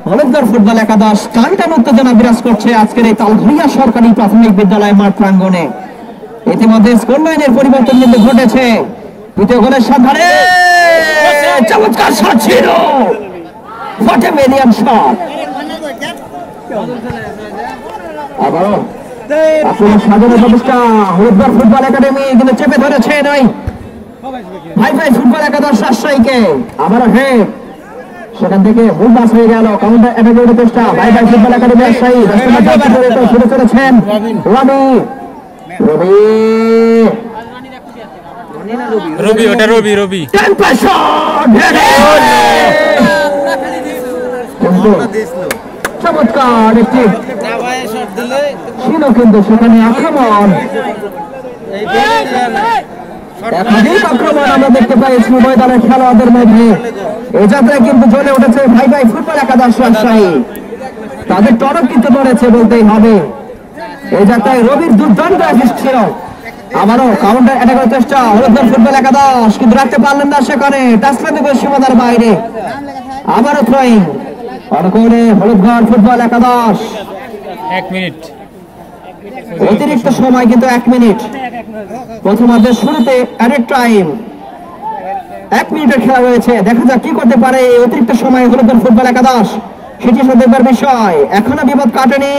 হলুদগড় football একাদশ টানটান উত্তেজনা বিরাজ করছে আজকের এই তালঘরিয়া সরকারি প্রাথমিক বিদ্যালয় মাঠ প্রাঙ্গণে। ইতিমধ্যে স্কোর লাইনের পরিবর্তন কিন্তু ঘটেছে। দ্বিতীয় গোলের সন্ধানে চমৎকার শট ছিল, হোয়াট এ মিলিয়ন শট। আবারও আপনার সাজানো প্রতিষ্ঠা হলুদগড় ফুটবল একাডেমি কিন্তু চেপে ধরেছে নয় ভাই ভাই ফুটবল একাদশ রাজশাহীকে। আবারও হেড, সেখান থেকে ভুল পাস হয়ে গেল। কাউন্টার অ্যাটাকের চেষ্টা ভাই ভাই ফুটবল একাডেমি রাজশাহী শুরু করেছেন রবি। রবি ওটা রবি রবি চমৎকার একটি ছিল কিন্তু সেখানে আক্রমণ, একাধিক আক্রমণ আমরা দেখতে পাইছি উভয় দলের খেলোয়াড়দের মধ্যে। এই যাত্রায় কিন্তু জ্বলে উঠেছে ভাই ভাই ফুটবল একাদশ রাজশাহী, তাদের টনক কিন্তু ধরেছে বলতেই হবে। এই যাত্রায় রবির দুর্দান্ত অ্যাসিস্ট ছিল। আবারও কাউন্টার অ্যাটাকের চেষ্টা হলুদগড় ফুটবল একাদশ, কিন্তু রাখতে পারলেন না সেখানে, টাচলাইন থেকে সীমানার বাইরে। আবারও থ্রোয়িং অনুকূলে হলুদগড় ফুটবল একাদশ। 1 মিনিট অতিরিক্ত সময় কিন্তু 1 মিনিট। প্রথমার্ধের শুরুতে অ্যাডেড টাইম 1 মিনিটের খেলা রয়েছে। দেখা যাক কি করতে পারে এই অতিরিক্ত সময় হলুদগড় ফুটবল একাদশ, সেটি দেখবার বিষয়। এখনো বিপদ কাটেনি।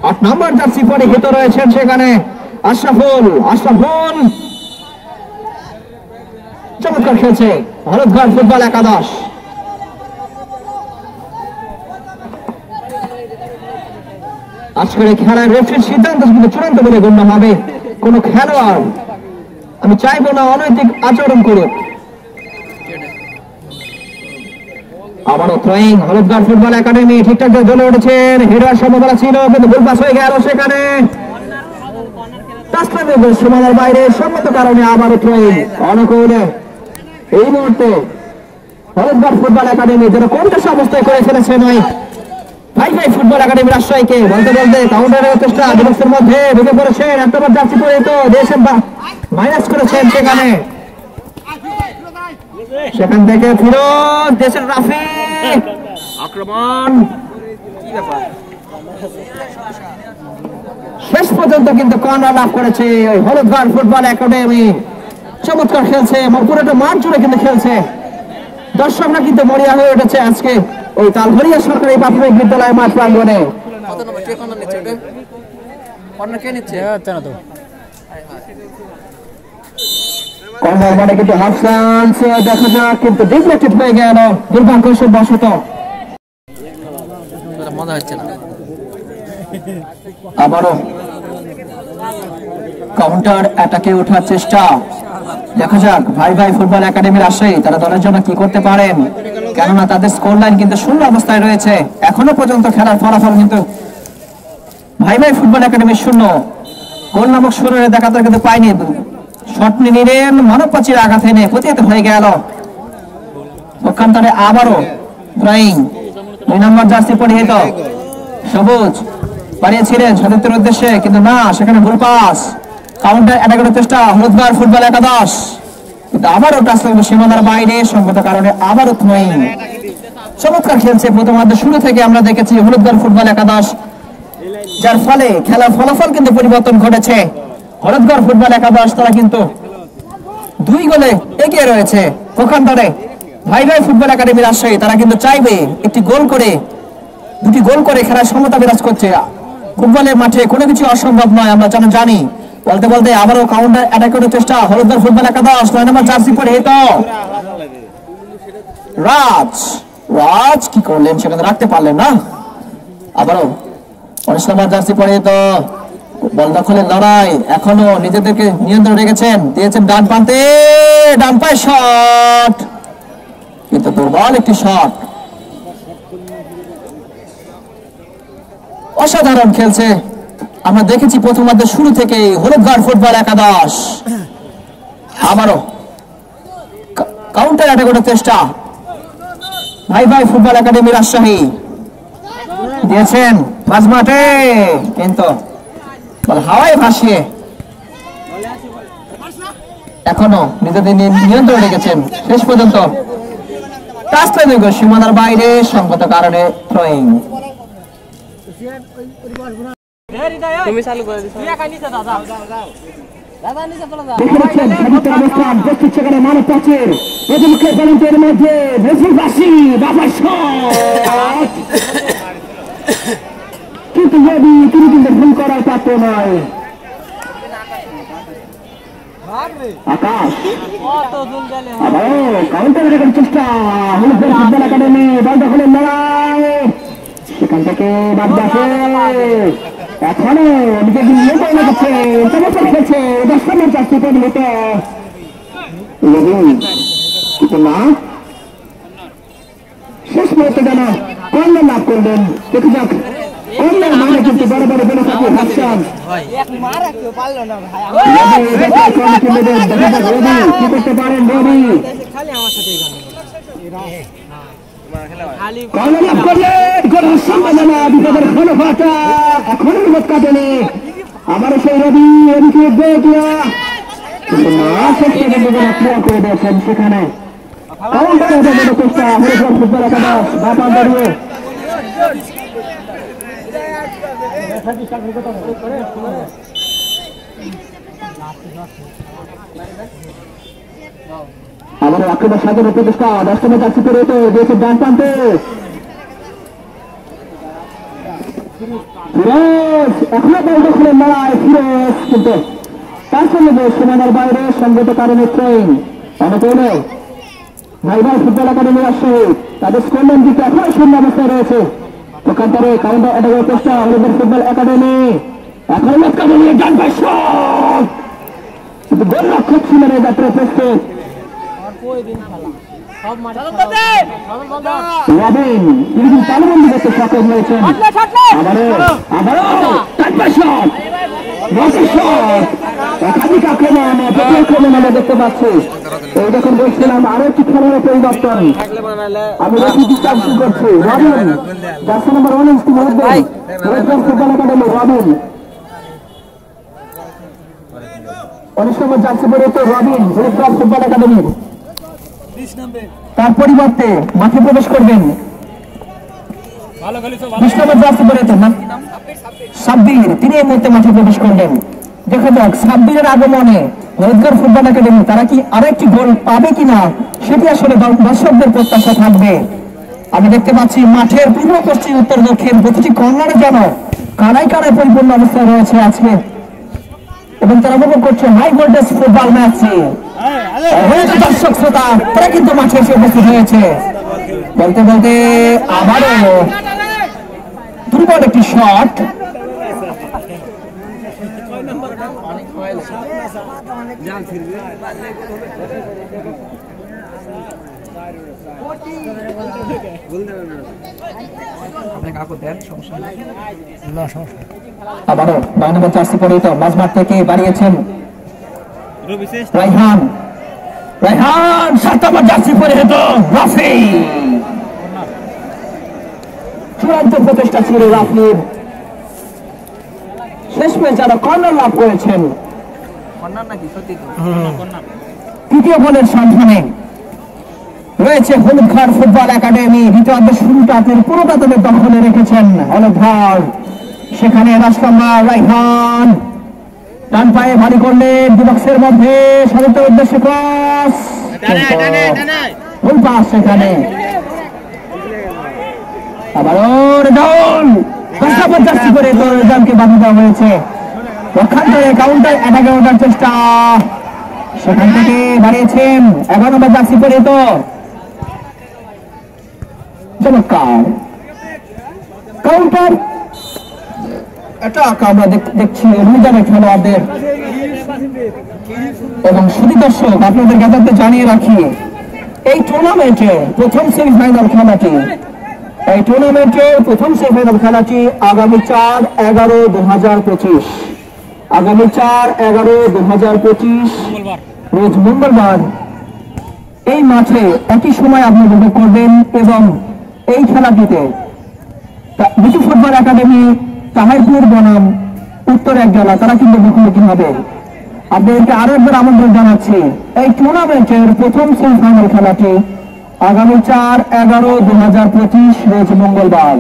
8 নম্বর জার্সি পরে হিত রয়েছেন সেখানে আশরাফুল। চমৎকার খেলছে হলুদগড় ফুটবল একাদশ। আজকের খেলার রেফারির সিদ্ধান্ত কিন্তু চূড়ান্ত বলে গণ্য হবে। কোন খেলোয়াড় আমি চাইবো না অনৈতিক আচরণ করুক। আবারও থ্রোয়িং হলুদগড় ফুটবল একাডেমি ঠিকঠাক জ্বলে উঠেছেন, হেডার সম্ভাবনা ছিল কিন্তু ভুল পাস হয়ে গেল সেখানে, সীমানার বাইরে সম্মত কারণে আবারও থ্রোয়িং অনুকূলে। এই মুহূর্তে হলুদগড় ফুটবল একাডেমি যেন কোনটা অবস্থায় করে ফেলেছে নয় ভাই ভাই ফুটবল একাডেমি রাজশাহীকে। বলতে বলতে কাউন্টারের চেষ্টা ডিফেন্সের মধ্যে ঢুকে পড়েছেন, একবার জার্সি পরে তো দিয়েছেন মাইনাস করেছেন সেখানে, সেখান থেকে ফিরোজ দেশের রাফি আক্রমণ। শেষ পর্যন্ত কিন্তু কর্নার লাভ করেছে ওই হলুদগড় ফুটবল একাডেমি। চমৎকার খেলছে এবং পুরোটা মাঠ জুড়ে কিন্তু খেলছে। দর্শকরা কিন্তু মরিয়া হয়ে উঠেছে আজকে ওই তালঘরিয়া সরকারি প্রাথমিক বিদ্যালয় মাঠ প্রাঙ্গণে। কর্নার মানে কিন্তু হাফ চান্স, দেখা যাক কিন্তু ডিফ্লেক্টেড হয়ে গেল দুর্ভাগ্যবশত। মজা হচ্ছে না। আবারও কাউন্টার অ্যাটাকে ওঠার চেষ্টা। দেখা যাক ভাই ভাই ফুটবল একাডেমি রাজশাহী তারা দলের জন্য কি করতে পারেন, কেননা তাদের স্কোর লাইন কিন্তু শূন্য অবস্থায় রয়েছে। এখনো পর্যন্ত খেলার ফলাফল কিন্তু ভাই ভাই ফুটবল একাডেমি 0 গোল নামক শুরুরে দেখা তারা কিন্তু পায়নি। শট নিলেন মানব প্রাচীর আঘাত এনে প্রতিহত হয়ে গেল। পক্ষান্তরে আবারও ড্রয়িং 2 নম্বর জার্সি পরিহিত সবুজ বাড়িয়েছিলেন সতীর্থের উদ্দেশ্যে, কিন্তু না, সেখানে ভুল পাস। কাউন্টার অ্যাটাকের চেষ্টা হলুদগড় ফুটবল একাদশ, কিন্তু আবারও টাচলাইন সীমানার বাইরে সঙ্গত কারণে আবারও থ্রোয়িং। চমৎকার খেলছে প্রথমার্ধের শুরু থেকে আমরা দেখেছি হলুদগড় ফুটবল একাদশ, যার ফলে খেলার ফলাফল কিন্তু পরিবর্তন ঘটেছে। হলুদগড় ফুটবল একাদশ তারা কিন্তু 2 গোলে এগিয়ে রয়েছে। পক্ষান্তরে ভাই ভাই ফুটবল একাডেমি রাজশাহী তারা কিন্তু চাইবে একটি গোল করে 2টি গোল করে খেলার সমতা বিরাজ করছে। ফুটবলের মাঠে কোনো কিছু অসম্ভব নয়, আমরা জানি। বলতে বলতে আবারও কাউন্টার অ্যাটাক করার চেষ্টা হলুদগড় ফুটবল একাদশ। 9 নম্বর জার্সি পরে হেতো রাজ কি করলেন, সেখানে রাখতে পারলেন না। আবারও 19 নম্বর জার্সি পরে হেতো বল দখলের লড়াই, এখনো নিজেদেরকে নিয়ন্ত্রণ রেখেছেন, দিয়েছেন ডান প্রান্তে, ডান পায়ে শট, কিন্তু দুর্বল একটি শট। অসাধারণ খেলছে আমরা দেখেছি প্রথমার্ধের শুরু থেকে হলুদগড় ফুটবল একাদশ। আবারও কাউন্টার অ্যাটাক করার চেষ্টা ভাই ভাই ফুটবল একাডেমি রাজশাহী, দিয়েছেন মাঝ মাঠে, কিন্তু হাওয়ায় ভাসিয়ে এখনো নিজেদের নিয়ন্ত্রণ রেখেছেন শেষ পর্যন্ত। টাচলাইন সীমানার বাইরে সংগত কারণে থ্রোয়িং। তুমি চালু করে দিছো দেখে রাখছেন সাবিতের অবস্থান প্রস্তুত সেখানে মানব প্রাচীর প্রতিপক্ষে ভলেন্টিয়ারের মধ্যে নজরুলবাসী বাবার শট, কিন্তু তিনি কিন্তু ভুল করার পাত্র নয়। আকাশ আবারও কাউন্টারের এখন চেষ্টা হলুদের ফুটবল একাডেমি, বল দখলের লড়াই, সেখান থেকে বাদ আসে এখনো নিজেকে নিয়ে তৈরি করছে, চমৎকার খেলছে 10 নম্বর চারটি পরিণত কিন্তু না শেষ মুহূর্তে যেন কর্নার লাভ করলেন। দেখে যাক কর্নার মানে কিন্তু বড় বড় বলে থাকে হাসছেন কি করতে পারেন রবি, কর্নার লাভ করলেন গোলের সম্ভাবনা, বিপদের ঘন ফাটা এখনো বিপদ কাটেনি। আবারও সেই রবি রবিকে দেখলা কিন্তু না শেষ পর্যন্ত ক্রিয়া করে দিয়েছেন সেখানে চেষ্টা হরিপুর ফুটবল একাদশ বাপা দাঁড়িয়ে আমাদের আক্রমণ স্বাধীন প্রতিষ্ঠা 10 নম্বর চাচ্ছি করে দিয়েছে ডান প্রান্তে ফিরোজ, এখনো বল দখলের লড়াই ফিরোজ, কিন্তু তার সঙ্গে সীমানার বাইরে সঙ্গত কারণে ট্রেন অনুকূলে ভাই ভাই ফুটবল একাডেমি আসছে, তাদের স্কোরলাইন কিন্তু এখনো শূন্য অবস্থায় রয়েছে। প্রকান্তরে কাউন্টার অ্যাটাকের চেষ্টা হলুদের ফুটবল একাডেমি, এখন একাডেমি ডান পাশ শট, কিন্তু গোল রক্ষক ছিলেন এই যাত্রা প্রস্তুত রবিন, তিনি কিন্তু তালবন্দি করতে সক্ষম হয়েছেন। আবারও ডান পাশ শট, একাধিক আক্রমণ প্রতি আক্রমণ আমরা দেখতে পাচ্ছি। এই যখন বলছিলাম আরো একটি খেলোয়াড়ের পরিবর্তন, আমি চাকরি করছি রবিন, জার্সি নম্বর 19 ফুটবল একাডেমি রবিন, 19 নম্বর জার্সি পরে তো রবিন ফুটবল একাডেমির, তার পরিবর্তে মাঠে প্রবেশ করবেন 20 নম্বর জার্সি পরে তো সাব্বির, তিনি এই মুহূর্তে মাঠে প্রবেশ করলেন। দেখা যাক সাব্বিরের আগমনে রোজগার ফুটবল একাডেমি তারা কি আরো একটি গোল পাবে কিনা, সেটি আসলে দর্শকদের প্রত্যাশা থাকবে। আমি দেখতে পাচ্ছি মাঠের পূর্ব পশ্চিম উত্তর দক্ষিণ প্রতিটি কর্নারে যেন কানায় কানায় পরিপূর্ণ অবস্থায় রয়েছে আজকে, এবং তারা উপভোগ করছে হাই ভোল্টেজ ফুটবল ম্যাচ। দর্শক শ্রোতা তারা কিন্তু মাঠে এসে উপস্থিত হয়েছে। বলতে বলতে আবারও দুর্বল একটি শট, আবারও 9 নম্বর জার্সি পরিহিত মাঝমাঠ থেকে বাড়িয়েছেন রায়হান, 7 নম্বর জার্সি পরিহিত রাফি, চূড়ান্ত প্রচেষ্টা ছিল রাফির, শেষমেশ যারা কর্নার লাভ করেছেন তৃতীয় বলের সন্ধানে রয়েছে হলুদঘর ফুটবল একাডেমি। দ্বিতীয়ার্ধের শুরুটা পুরোটা তাদের দখলে রেখেছেন হলুদঘর, সেখানে রাষ্ট্রম্বার রায়হান ডান পায়ে ভারী করলেন ডিবক্সের মধ্যে সদস্যের উদ্দেশ্যে ক্রস, ভুল পাস সেখানে। আবারও গোল, 50 করে দলকে বাধা দেওয়া হয়েছে। পক্ষান্তরে কাউন্টার অ্যাটাকে ওঠার চেষ্টা, সেখান থেকে বাড়িয়েছেন 11 নম্বর জার্সি পরিহিত, চমৎকার কাউন্টার অ্যাটাক আমরা দেখছি অভিযানের খেলোয়াড়দের। এবং শুধু দর্শক আপনাদের জ্ঞাতার্থে জানিয়ে রাখি, এই টুর্নামেন্টের প্রথম সেমিফাইনাল খেলাটি আগামী 4/11/2025 আগামী 4/11/2025 রোজ মঙ্গলবার এই মাঠে একই সময় আপনি উপভোগ করবেন। এবং এই খেলাটিতে বিটু ফুটবল একাডেমি তাহাইপুর বনাম উত্তর এক জেলা তারা কিন্তু মুখোমুখি হবে। আপনাদেরকে আরো একবার আমন্ত্রণ জানাচ্ছি, এই টুর্নামেন্টের প্রথম সেমিফাইনাল খেলাটি আগামী 4/11/2025 রোজ মঙ্গলবার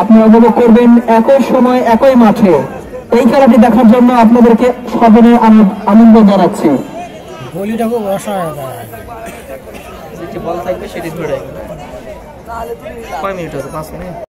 আপনি উপভোগ করবেন একই সময় একই মাঠে এই খেলাটি দেখার জন্য আপনাদেরকে সজনে আনন্দ জানাচ্ছি। গলিটা খুব অসহায় যেটি বল থাকবে সেটি ধরে রাখবে। কয় মিনিট হতো? 5 মিনিট।